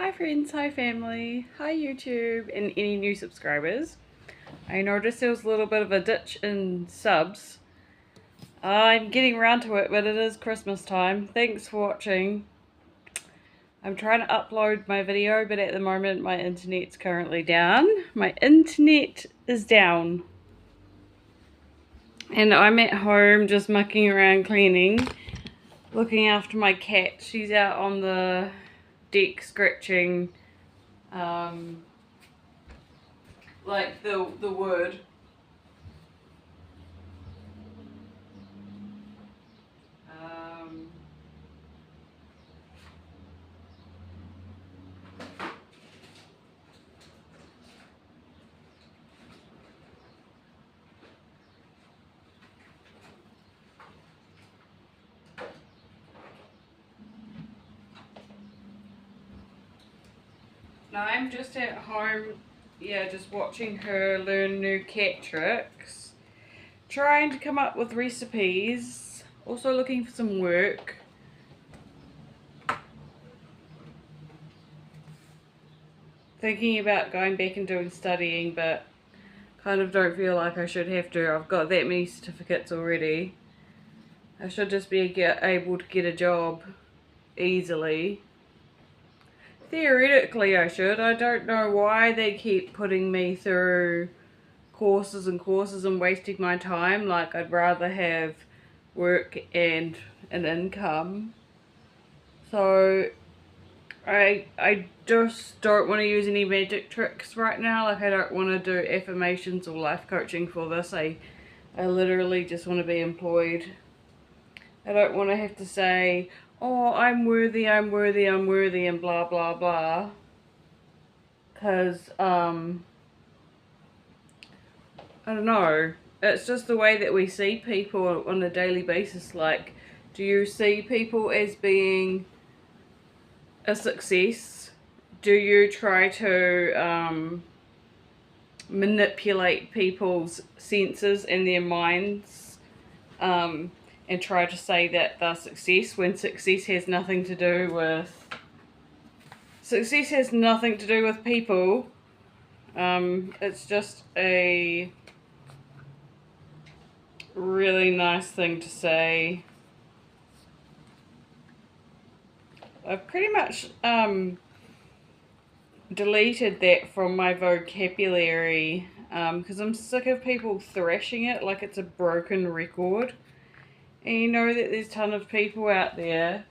Hi friends, hi family, hi YouTube and any new subscribers. I noticed there was a little bit of a ditch in subs. I'm getting around to it, but it is Christmas time. Thanks for watching. I'm trying to upload my video, but at the moment my internet's currently down. My internet is down. And I'm at home just mucking around cleaning, looking after my cat. She's out on the deck scratching like the wood. Um, Now I'm just at home, yeah, just watching her learn new cat tricks, trying to come up with recipes, also looking for some work. Thinking about going back and doing studying, but kind of don't feel like I should have to. I've got that many certificates already. I should just be able to get a job easily. Theoretically I should. I don't know why they keep putting me through courses and courses and wasting my time. Like, I'd rather have work and an income. So I just don't want to use any magic tricks right now. Like, I don't want to do affirmations or life coaching for this. I literally just want to be employed. I don't want to have to say, oh, I'm worthy, I'm worthy, I'm worthy, and blah blah blah, because I don't know. It's just the way that we see people on a daily basis. Like, do you see people as being a success? Do you try to manipulate people's senses and their minds and try to say that they're success when success has nothing to do with people. It's just a really nice thing to say. I've pretty much deleted that from my vocabulary because I'm sick of people thrashing it like it's a broken record. And you know that there's a ton of people out there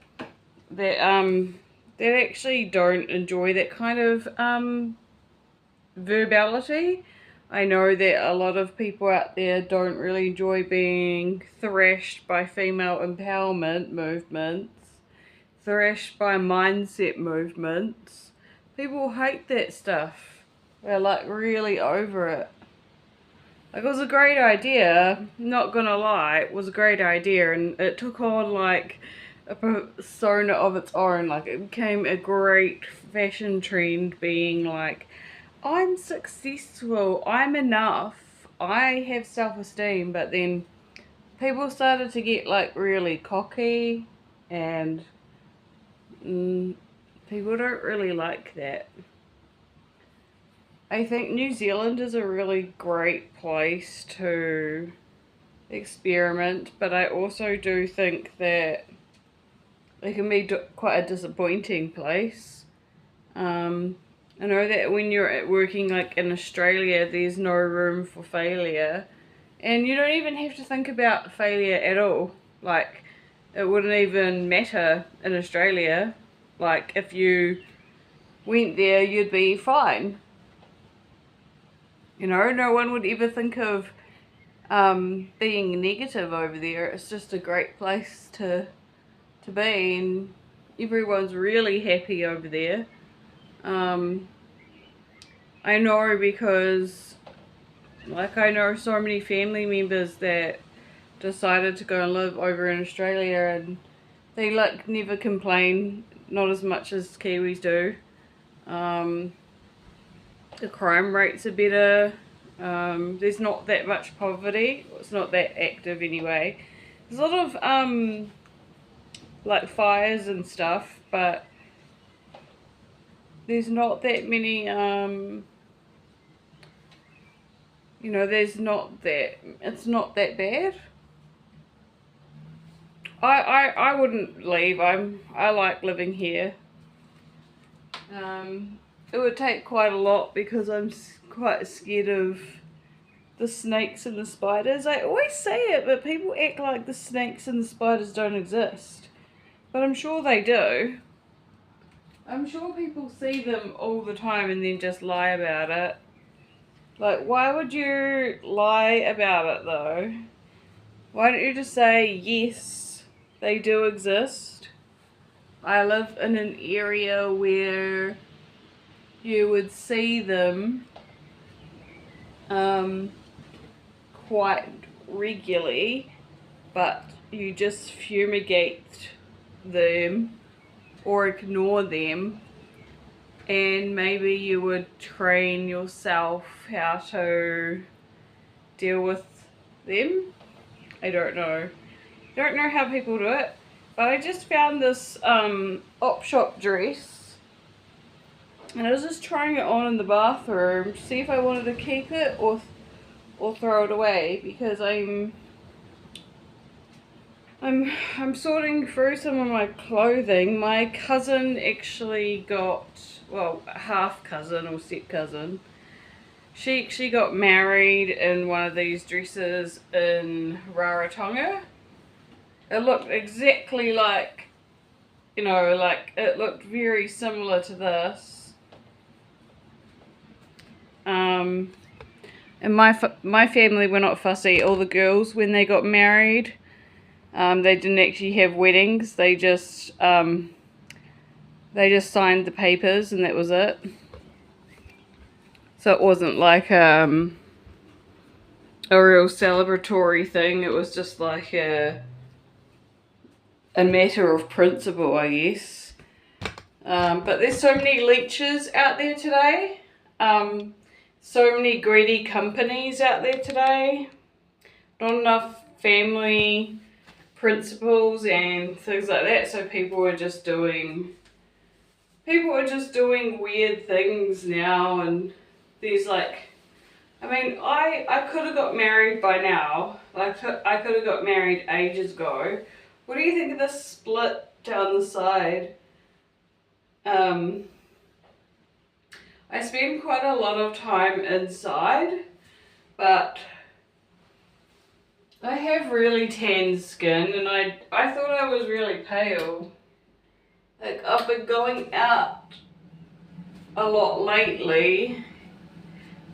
that actually don't enjoy that kind of verbality. I know that a lot of people out there don't really enjoy being thrashed by female empowerment movements, thrashed by mindset movements. People hate that stuff. They're like really over it. Like, it was a great idea, not gonna lie, it was a great idea, and it took on like a persona of its own. Like, it became a great fashion trend, being like, I'm successful, I'm enough, I have self-esteem. But then people started to get like really cocky, and people don't really like that. I think New Zealand is a really great place to experiment, but I also do think that it can be quite a disappointing place. I know that when you're working like in Australia, there's no room for failure, and you don't even have to think about failure at all. Like, it wouldn't even matter in Australia. Like, if you went there, you'd be fine. You know, no one would ever think of being negative over there. It's just a great place to be, and everyone's really happy over there. I know because, like, I know so many family members that decided to go and live over in Australia, and they like never complain, not as much as Kiwis do. The crime rates are better. There's not that much poverty. It's not that active anyway. There's a lot of like fires and stuff, but there's not that many, there's not that, it's not that bad. I wouldn't leave. I like living here. It would take quite a lot because I'm quite scared of the snakes and the spiders. I always say it, but people act like the snakes and the spiders don't exist. But I'm sure they do. I'm sure people see them all the time and then just lie about it. Like, why would you lie about it though? Why don't you just say, yes, they do exist? I live in an area where you would see them quite regularly, but you just fumigate them or ignore them, and maybe you would train yourself how to deal with them. I don't know. Don't know how people do it, but I just found this opshop dress, and I was just trying it on in the bathroom to see if I wanted to keep it or throw it away, because I'm sorting through some of my clothing. My cousin actually got, well, half cousin or step cousin. She got married in one of these dresses in Rarotonga. It looked exactly like, like it looked very similar to this. And my family were not fussy. All the girls, when they got married, they didn't actually have weddings. They just signed the papers and that was it. So it wasn't like a real celebratory thing. It was just like a matter of principle, I guess. But there's so many leeches out there today. So many greedy companies out there today. Not enough family principles and things like that. So people are just doing weird things now, and there's like, I mean, I could have got married by now. Like, I could have got married ages ago. What do you think of this split down the side? I spend quite a lot of time inside, but I have really tan skin, and I thought I was really pale. Like, I've been going out a lot lately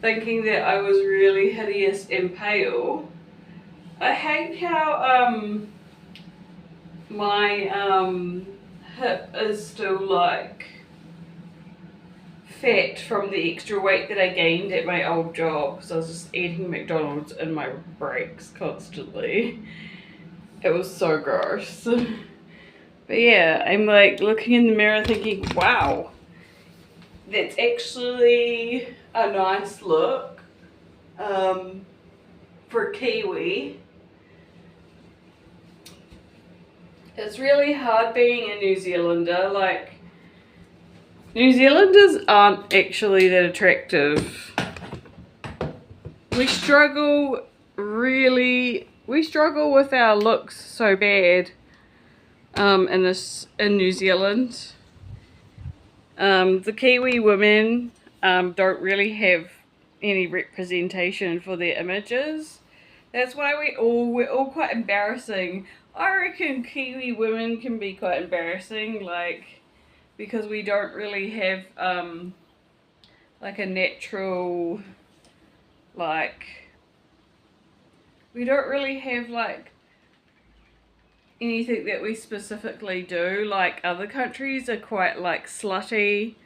thinking that I was really hideous and pale. I hate how my hip is still like fat from the extra weight that I gained at my old job, because I was just eating McDonald's in my breaks constantly. It was so gross. But yeah, I'm like looking in the mirror thinking, wow, that's actually a nice look for Kiwi. It's really hard being a New Zealander. Like, New Zealanders aren't actually that attractive. We struggle with our looks so bad in New Zealand. The Kiwi women don't really have any representation for their images. That's why we're all quite embarrassing. I reckon Kiwi women can be quite embarrassing, like, because we don't really have like a natural, like, we don't really have like anything that we specifically do. Like, other countries are quite like slutty.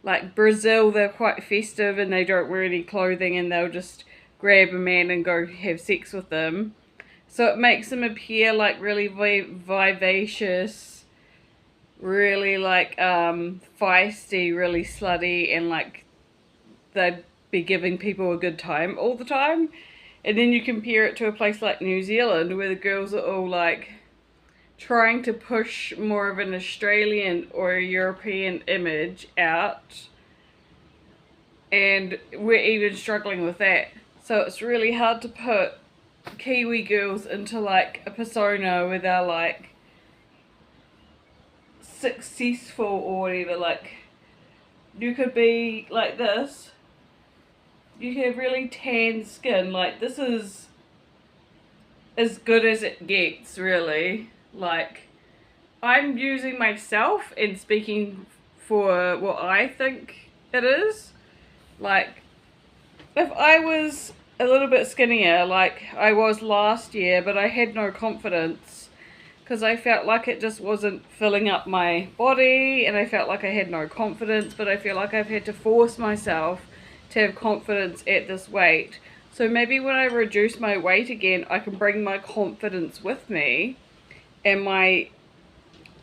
Like Brazil, they're quite festive and they don't wear any clothing and they'll just grab a man and go have sex with them. So it makes them appear like really vivacious, really like feisty, really slutty, and like they'd be giving people a good time all the time. And then you compare it to a place like New Zealand where the girls are all like trying to push more of an Australian or a European image out, and we're even struggling with that. So it's really hard to put Kiwi girls into like a persona where they're like successful or whatever. Like, you could be like this, you can have really tan skin, like this is as good as it gets, really. Like, I'm using myself and speaking for what I think it is. Like, if I was a little bit skinnier like I was last year, but I had no confidence because I felt like it just wasn't filling up my body, and I felt like I had no confidence, but I feel like I've had to force myself to have confidence at this weight. So maybe when I reduce my weight again, I can bring my confidence with me and my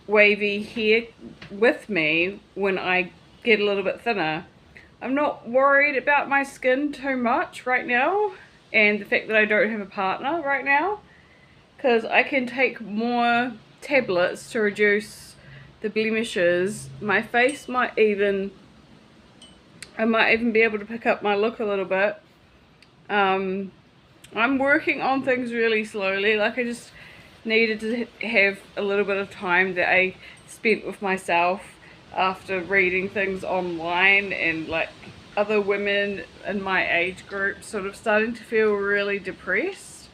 wavy hair with me when I get a little bit thinner. I'm not worried about my skin too much right now, and the fact that I don't have a partner right now, because I can take more tablets to reduce the blemishes. My face might even, I might even be able to pick up my look a little bit. I'm working on things really slowly. Like, I just needed to have a little bit of time that I spent with myself after reading things online, and like other women in my age group sort of starting to feel really depressed,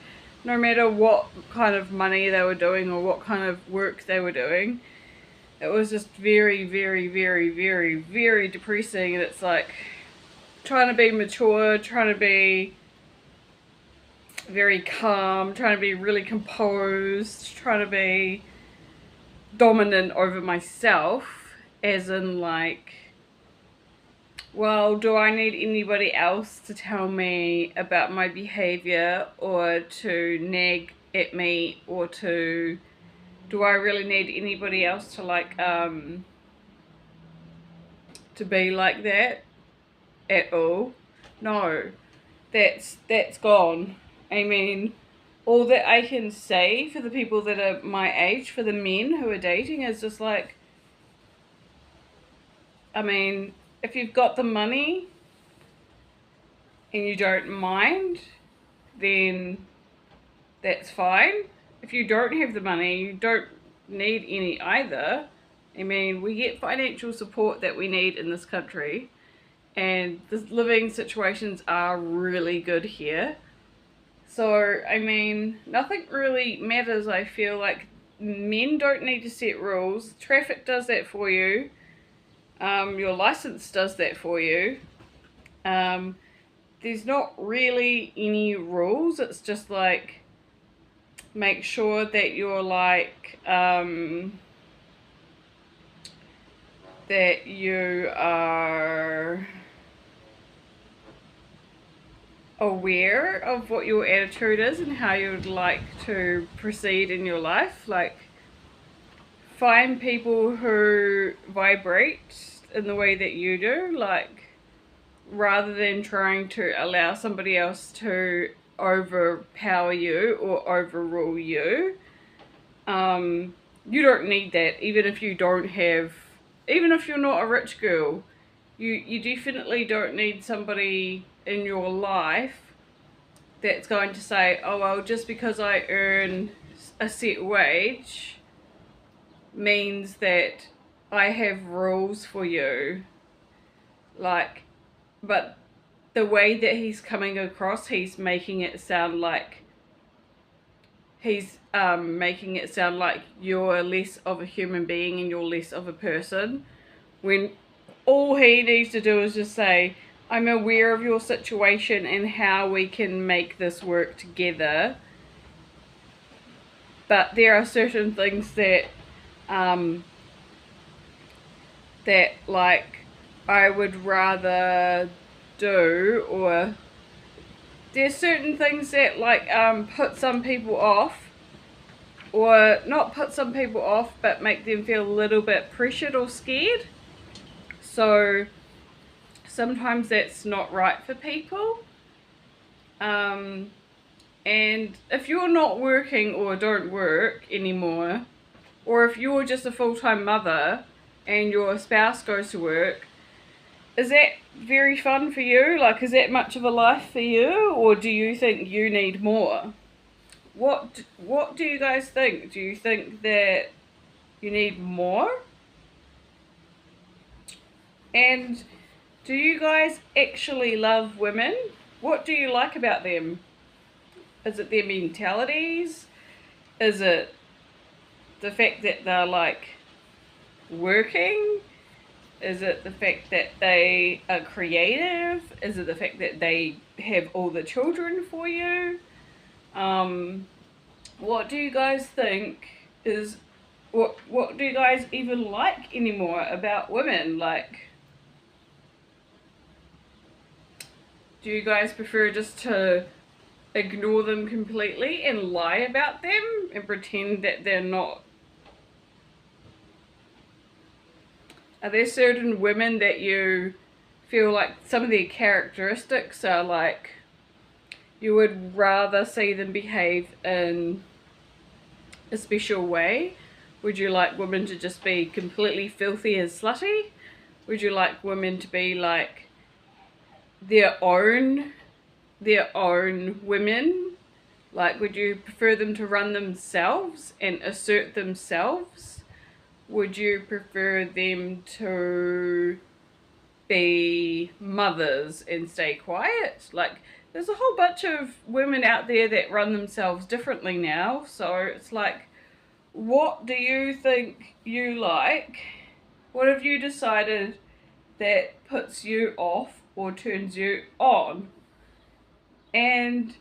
no matter what kind of money they were doing or what kind of work they were doing. It was just very, very, very, very, very depressing. And it's like trying to be mature, trying to be very calm, trying to be really composed, trying to be dominant over myself, as in like, well, do I need anybody else to tell me about my behavior or to nag at me, or to, do I really need anybody else to like to be like that at all? No, that's gone. I mean, all that I can say for the people that are my age, for the men who are dating, is just like, I mean, if you've got the money and you don't mind, then that's fine. If you don't have the money, you don't need any either. I mean, we get financial support that we need in this country, and the living situations are really good here. So, I mean, nothing really matters. I feel like men don't need to set rules. Traffic does that for you. Your license does that for you. There's not really any rules. It's just like, make sure that you're like, that you are aware of what your attitude is and how you would like to proceed in your life. Like, find people who vibrate in the way that you do, like, rather than trying to allow somebody else to overpower you or overrule you. You don't need that, even if you don't have, even if you're not a rich girl. You definitely don't need somebody in your life that's going to say, oh well, just because I earn a set wage means that I have rules for you. Like, but the way that he's coming across, he's making it sound like you're less of a human being and you're less of a person, when all he needs to do is just say, I'm aware of your situation and how we can make this work together, but there are certain things that that like I would rather do, or there's certain things that like put some people off, or not put some people off, but make them feel a little bit pressured or scared. So sometimes that's not right for people. And if you're not working or don't work anymore, or if you're just a full-time mother and your spouse goes to work, is that very fun for you? Like, is that much of a life for you, or do you think you need more? What do you guys think? Do you think that you need more? And do you guys actually love women? What do you like about them? Is it their mentalities? Is it the fact that they're like working? Is it the fact that they are creative? Is it the fact that they have all the children for you? What do you guys think is what do you guys even like anymore about women? Like, do you guys prefer just to ignore them completely and lie about them and pretend that they're not? Are there certain women that you feel like some of their characteristics are like you would rather see them behave in a special way? Would you like women to just be completely filthy and slutty? Would you like women to be like their own women? Like, would you prefer them to run themselves and assert themselves? Would you prefer them to be mothers and stay quiet? Like, there's a whole bunch of women out there that run themselves differently now, so it's like, what do you think you like? What have you decided that puts you off or turns you on? And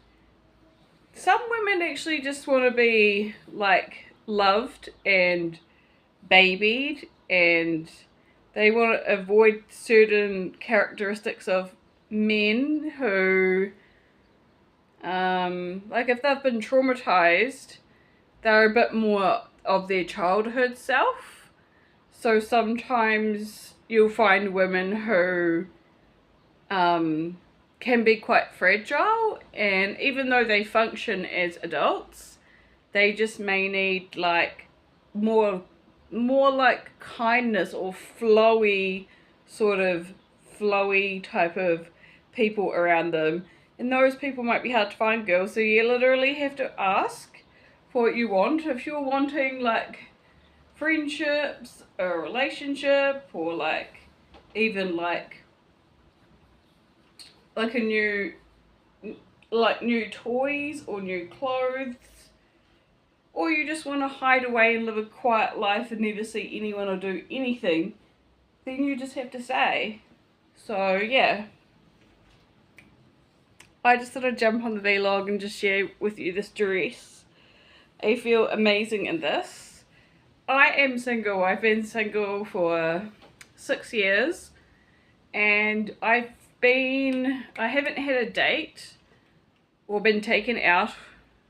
some women actually just want to be like loved and babied, and they want to avoid certain characteristics of men who like if they've been traumatized, they're a bit more of their childhood self. So sometimes you'll find women who can be quite fragile, and even though they function as adults, they just may need like more like kindness or flowy type of people around them. And those people might be hard to find, girls, so you literally have to ask for what you want. If you're wanting like friendships or a relationship, or like even like a new toys or new clothes, or you just want to hide away and live a quiet life and never see anyone or do anything, then you just have to say. So yeah, I just thought I'd jump on the vlog and just share with you this dress. I feel amazing in this. I am single. I've been single for 6 years, and I haven't had a date or been taken out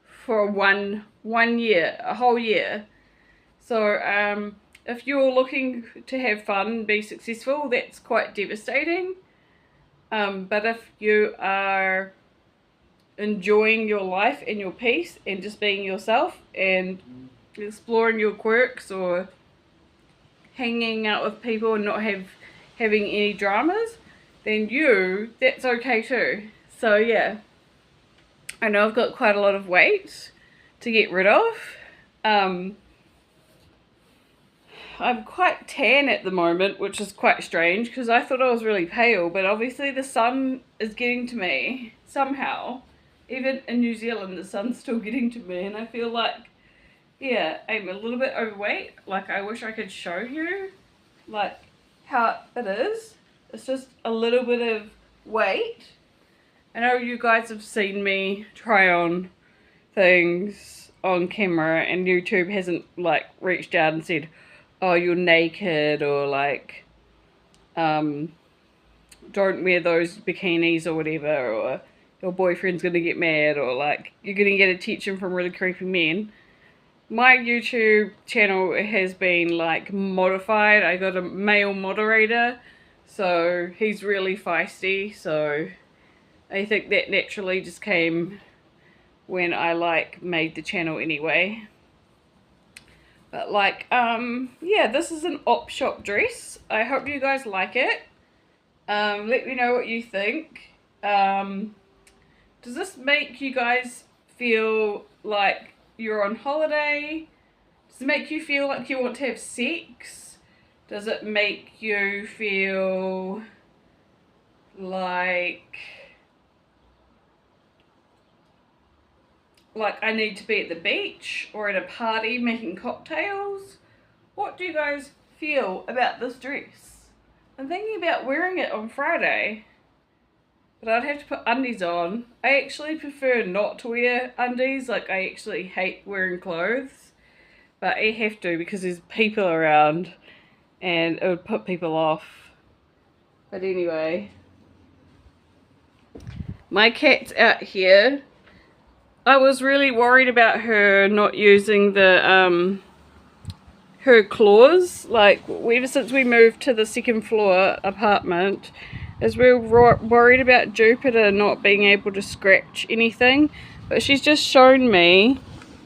for one year, a whole year. So if you're looking to have fun and be successful, that's quite devastating. But if you are enjoying your life and your peace and just being yourself and exploring your quirks or hanging out with people and not having any dramas, then that's okay too. So yeah, I know I've got quite a lot of weight to get rid of. I'm quite tan at the moment, which is quite strange because I thought I was really pale, but obviously the sun is getting to me somehow. Even in New Zealand, the sun's still getting to me, and I feel like, yeah, I'm a little bit overweight. Like, I wish I could show you, like, how it is. It's just a little bit of weight. I know you guys have seen me try on things on camera, and YouTube hasn't, like, reached out and said, oh, you're naked, or, like, don't wear those bikinis or whatever, or your boyfriend's gonna get mad, or like you're gonna get attention from really creepy men. My YouTube channel has been like modified. I got a male moderator, so he's really feisty, so I think that naturally just came when I like made the channel anyway. But like, yeah, this is an opshop dress. I hope you guys like it. Let me know what you think. Does this make you guys feel like you're on holiday? Does it make you feel like you want to have sex? Does it make you feel like I need to be at the beach or at a party making cocktails? What do you guys feel about this dress? I'm thinking about wearing it on Friday, but I'd have to put undies on. I actually prefer not to wear undies, like I actually hate wearing clothes, but I have to because there's people around and it would put people off. But anyway, my cat's out here. I was really worried about her not using the her claws. Like, ever since we moved to the second floor apartment, is we're worried about Jupiter not being able to scratch anything. But she's just shown me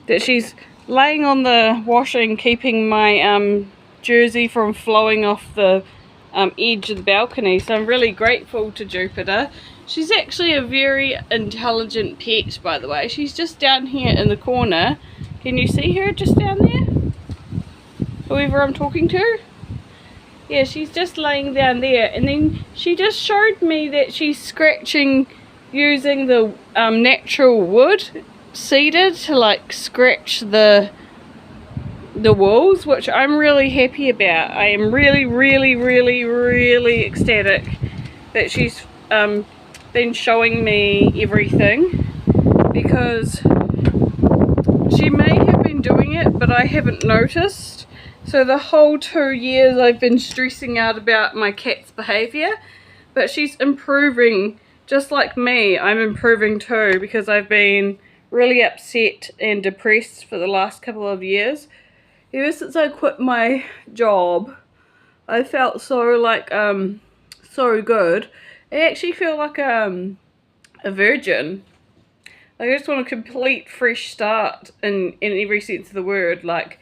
that she's laying on the washing, keeping my jersey from flowing off the edge of the balcony. So I'm really grateful to Jupiter. She's actually a very intelligent pet, by the way. She's just down here in the corner. Can you see her just down there? Whoever I'm talking to? Yeah, she's just laying down there. And then she just showed me that she's scratching using the natural wood seeded to like scratch the walls, which I'm really happy about. I am really, really, really, really ecstatic that she's been showing me everything, because she may have been doing it but I haven't noticed. So the whole 2 years I've been stressing out about my cat's behaviour, but she's improving just like me. I'm improving too, because I've been really upset and depressed for the last couple of years. Ever since I quit my job, I felt so like so good. I actually feel like a virgin. I just want a complete fresh start in every sense of the word. Like,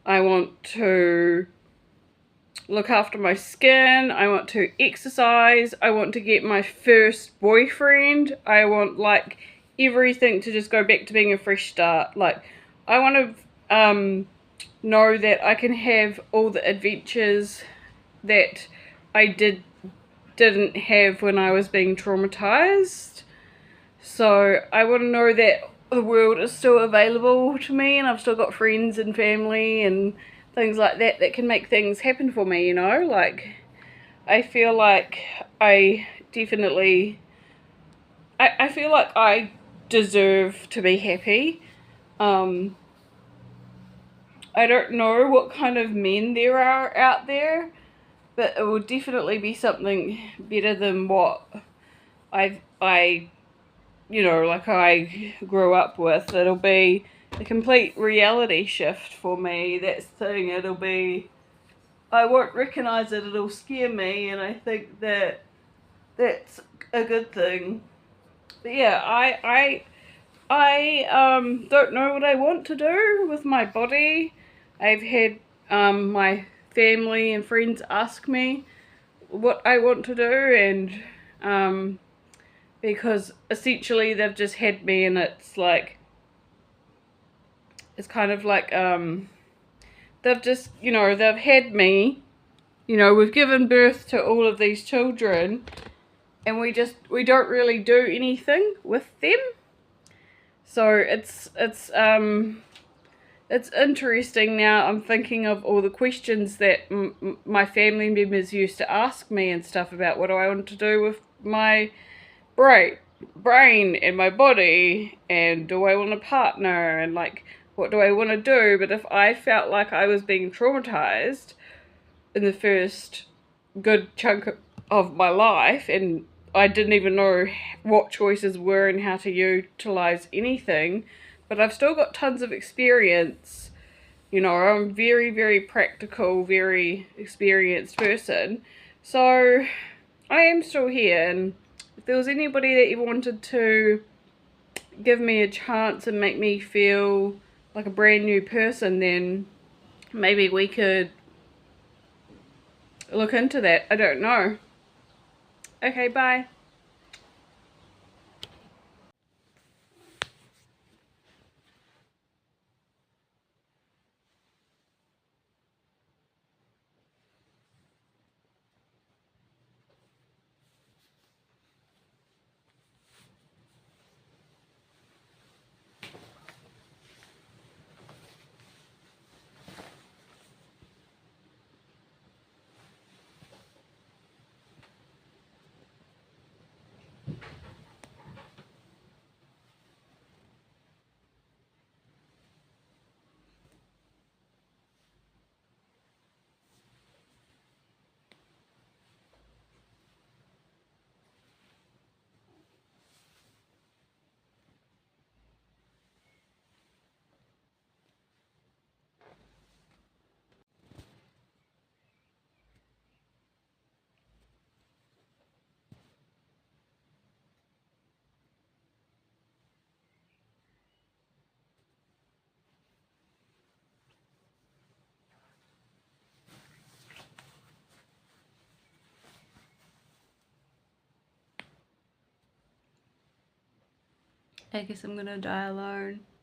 I want to look after my skin, I want to exercise, I want to get my first boyfriend, I want like everything to just go back to being a fresh start. Like, I want to know that I can have all the adventures that I didn't have when I was being traumatized. So I want to know that the world is still available to me, and I've still got friends and family and things like that that can make things happen for me, you know. Like, I feel like I definitely I feel like I deserve to be happy. I don't know what kind of men there are out there, but it will definitely be something better than what I you know, like I grew up with. It'll be a complete reality shift for me. That's the thing. It'll be, I won't recognise it. It'll scare me, and I think that that's a good thing. But yeah, I don't know what I want to do with my body. I've had my family and friends ask me what I want to do, and because essentially they've just had me, and it's like, it's kind of like they've just, you know, they've had me, you know, we've given birth to all of these children, and we don't really do anything with them. So it's interesting now. I'm thinking of all the questions that my family members used to ask me and stuff about what do I want to do with my brain and my body, and do I want a partner, and like, what do I want to do? But if I felt like I was being traumatized in the first good chunk of my life, and I didn't even know what choices were and how to utilize anything, but I've still got tons of experience. You know, I'm a very, very practical, very experienced person. So I am still here, and if there was anybody that you wanted to give me a chance and make me feel like a brand new person, then Maybe we could look into that. I don't know. Okay, bye. I guess I'm gonna die alone.